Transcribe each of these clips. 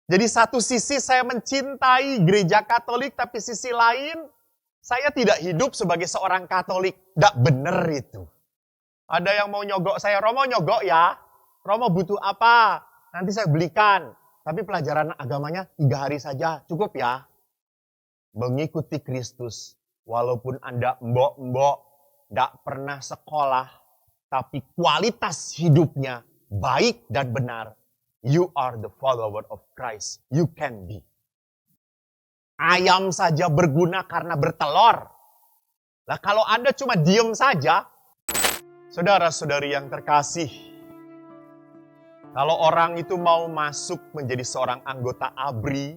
Jadi satu sisi saya mencintai gereja Katolik, tapi sisi lain saya tidak hidup sebagai seorang Katolik. Tidak benar itu. Ada yang mau nyogok saya, Romo nyogok ya. Romo butuh apa? Nanti saya belikan. Tapi pelajaran agamanya 3 hari saja, cukup ya. Mengikuti Kristus, walaupun Anda mbok-mbok, tidak pernah sekolah, tapi kualitas hidupnya baik dan benar. You are the follower of Christ. You can be. Ayam saja berguna karena bertelur. Nah, kalau Anda cuma diem saja, saudara-saudari yang terkasih, kalau orang itu mau masuk menjadi seorang anggota ABRI,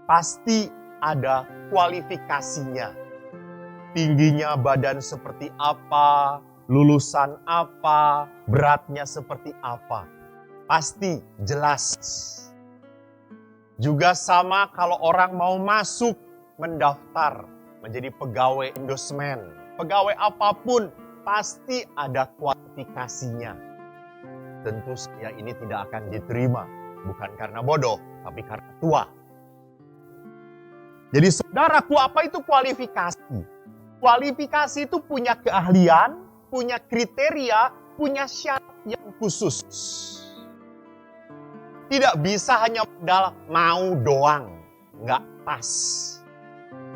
pasti ada kualifikasinya. Tingginya badan seperti apa, lulusan apa, beratnya seperti apa. Pasti jelas. Juga sama kalau orang mau masuk mendaftar menjadi pegawai endorsement. Pegawai apapun pasti ada kualifikasinya. Tentu saya ini tidak akan diterima. Bukan karena bodoh, tapi karena tua. Jadi saudaraku, apa itu kualifikasi? Kualifikasi itu punya keahlian, punya kriteria, punya syarat yang khusus. Tidak bisa hanya modal mau doang. Nggak pas.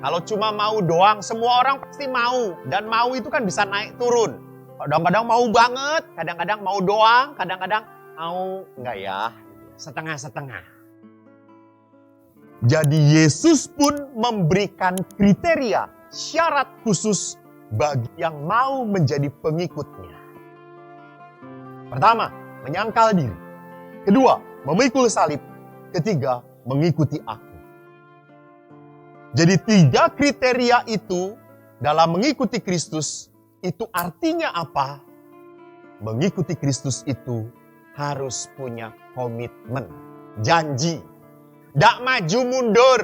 Kalau cuma mau doang, semua orang pasti mau. Dan mau itu kan bisa naik turun. Kadang-kadang mau banget, kadang-kadang mau doang, kadang-kadang mau enggak ya. Setengah-setengah. Jadi Yesus pun memberikan kriteria, syarat khusus bagi yang mau menjadi pengikutnya. Pertama, menyangkal diri. Kedua, memikul salib. Ketiga, mengikuti aku. Jadi 3 kriteria itu dalam mengikuti Kristus, itu artinya apa? Mengikuti Kristus itu harus punya komitmen, janji. Tidak maju mundur.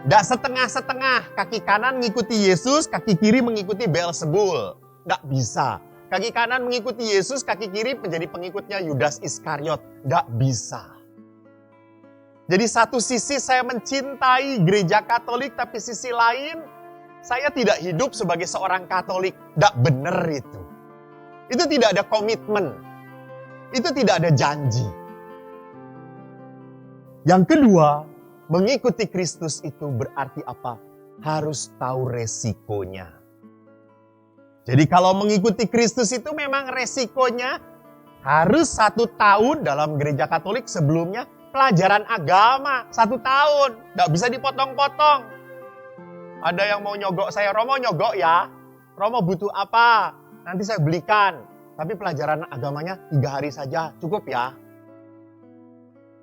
Tidak setengah-setengah. Kaki kanan mengikuti Yesus, kaki kiri mengikuti Beelzebul. Tidak bisa. Kaki kanan mengikuti Yesus, kaki kiri menjadi pengikutnya Yudas Iskariot. Tidak bisa. Jadi satu sisi saya mencintai gereja Katolik, tapi sisi lain saya tidak hidup sebagai seorang Katolik. Tidak benar itu. Itu tidak ada komitmen. Itu tidak ada janji. Yang kedua, mengikuti Kristus itu berarti apa? Harus tahu resikonya. Jadi kalau mengikuti Kristus itu memang resikonya harus 1 tahun dalam gereja Katolik sebelumnya pelajaran agama 1 tahun. Tidak bisa dipotong-potong. Ada yang mau nyogok saya, Romo nyogok ya. Romo butuh apa? Nanti saya belikan. Tapi pelajaran agamanya 3 hari saja, cukup ya.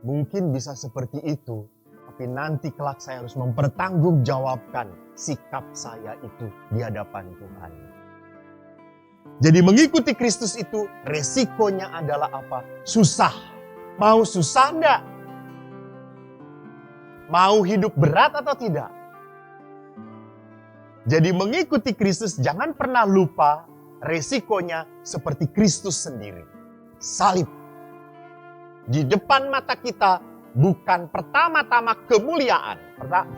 Mungkin bisa seperti itu. Tapi nanti kelak saya harus mempertanggungjawabkan sikap saya itu di hadapan Tuhan. Jadi mengikuti Kristus itu resikonya adalah apa? Susah. Mau susah enggak? Mau hidup berat atau tidak? Jadi mengikuti Kristus jangan pernah lupa resikonya seperti Kristus sendiri. Salib. Di depan mata kita bukan pertama-tama kemuliaan.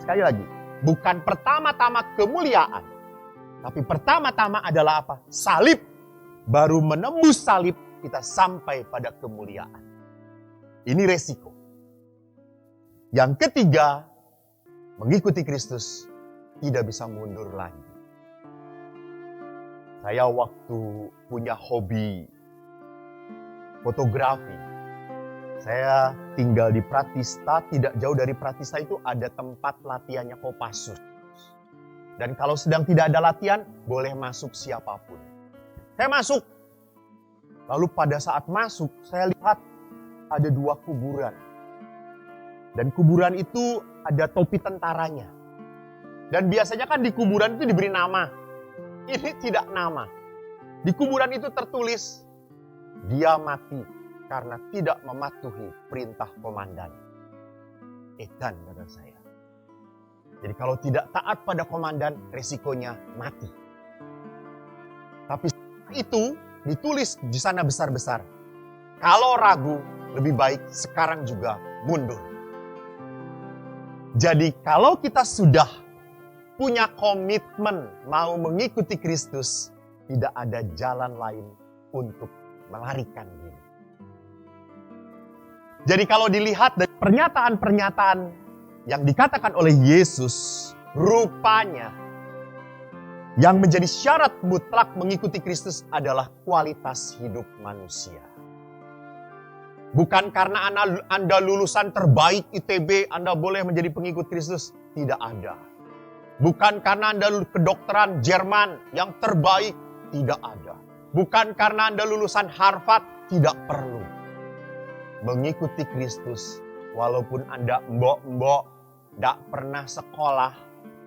Sekali lagi, bukan pertama-tama kemuliaan. Tapi pertama-tama adalah apa? Salib. Baru menembus salib kita sampai pada kemuliaan. Ini resiko. Yang ketiga, mengikuti Kristus tidak bisa mundur lagi. Saya waktu punya hobi fotografi, saya tinggal di Pratista, tidak jauh dari Pratista itu ada tempat latihannya Kopassus. Dan kalau sedang tidak ada latihan, boleh masuk siapapun. Saya masuk. Lalu pada saat masuk, saya lihat ada 2 kuburan. Dan kuburan itu ada topi tentaranya. Dan biasanya kan di kuburan itu diberi nama. Ini tidak nama. Di kuburan itu tertulis, dia mati karena tidak mematuhi perintah komandan. Edan, kata saya. Jadi kalau tidak taat pada komandan, resikonya mati. Tapi itu ditulis di sana besar-besar. Kalau ragu, lebih baik sekarang juga mundur. Jadi kalau kita sudah punya komitmen mau mengikuti Kristus, tidak ada jalan lain untuk melarikan diri. Jadi kalau dilihat dari pernyataan-pernyataan yang dikatakan oleh Yesus, rupanya yang menjadi syarat mutlak mengikuti Kristus adalah kualitas hidup manusia. Bukan karena Anda lulusan terbaik ITB, Anda boleh menjadi pengikut Kristus. Tidak ada. Bukan karena Anda kedokteran Jerman yang terbaik. Tidak ada. Bukan karena Anda lulusan Harvard. Tidak perlu. Mengikuti Kristus, walaupun Anda mbok-mbok, tidak pernah sekolah,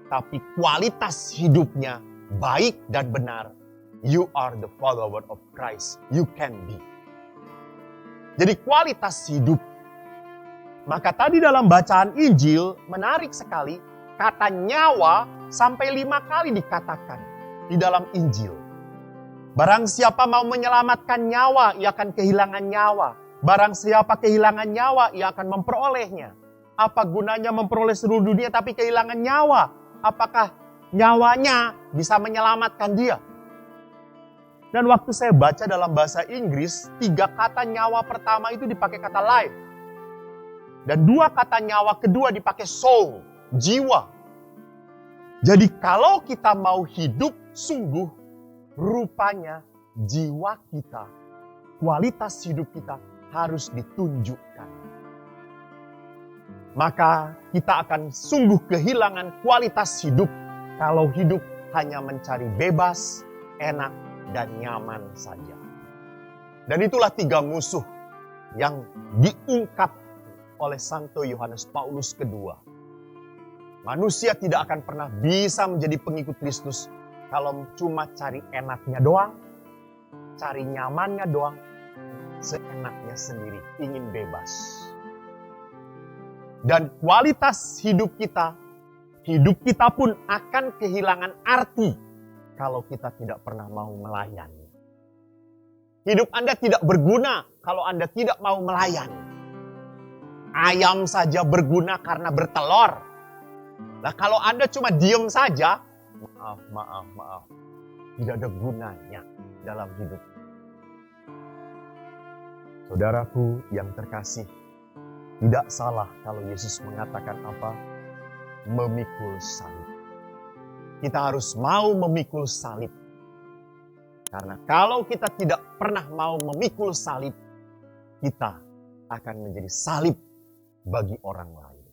tapi kualitas hidupnya baik dan benar. You are the follower of Christ. You can be. Jadi kualitas hidup. Maka tadi dalam bacaan Injil menarik sekali. Kata nyawa sampai 5 kali dikatakan di dalam Injil. Barang siapa mau menyelamatkan nyawa, ia akan kehilangan nyawa. Barang siapa kehilangan nyawa, ia akan memperolehnya. Apa gunanya memperoleh seluruh dunia tapi kehilangan nyawa? Apakah nyawanya bisa menyelamatkan dia? Dan waktu saya baca dalam bahasa Inggris, 3 kata nyawa pertama itu dipakai kata life. Dan 2 kata nyawa kedua dipakai soul, jiwa. Jadi kalau kita mau hidup sungguh, rupanya jiwa kita, kualitas hidup kita harus ditunjukkan. Maka kita akan sungguh kehilangan kualitas hidup kalau hidup hanya mencari bebas, enak, dan nyaman saja. Dan itulah 3 musuh yang diungkap oleh Santo Yohanes Paulus II. Manusia tidak akan pernah bisa menjadi pengikut Kristus kalau cuma cari enaknya doang, cari nyamannya doang, seenaknya sendiri, ingin bebas. Dan kualitas hidup kita pun akan kehilangan arti kalau kita tidak pernah mau melayani. Hidup Anda tidak berguna kalau Anda tidak mau melayani. Ayam saja berguna karena bertelur. Nah kalau Anda cuma diem saja, maaf. Tidak ada gunanya dalam hidup. Saudaraku yang terkasih, tidak salah kalau Yesus mengatakan apa? Memikul salib. Kita harus mau memikul salib. Karena kalau kita tidak pernah mau memikul salib, kita akan menjadi salib bagi orang lain.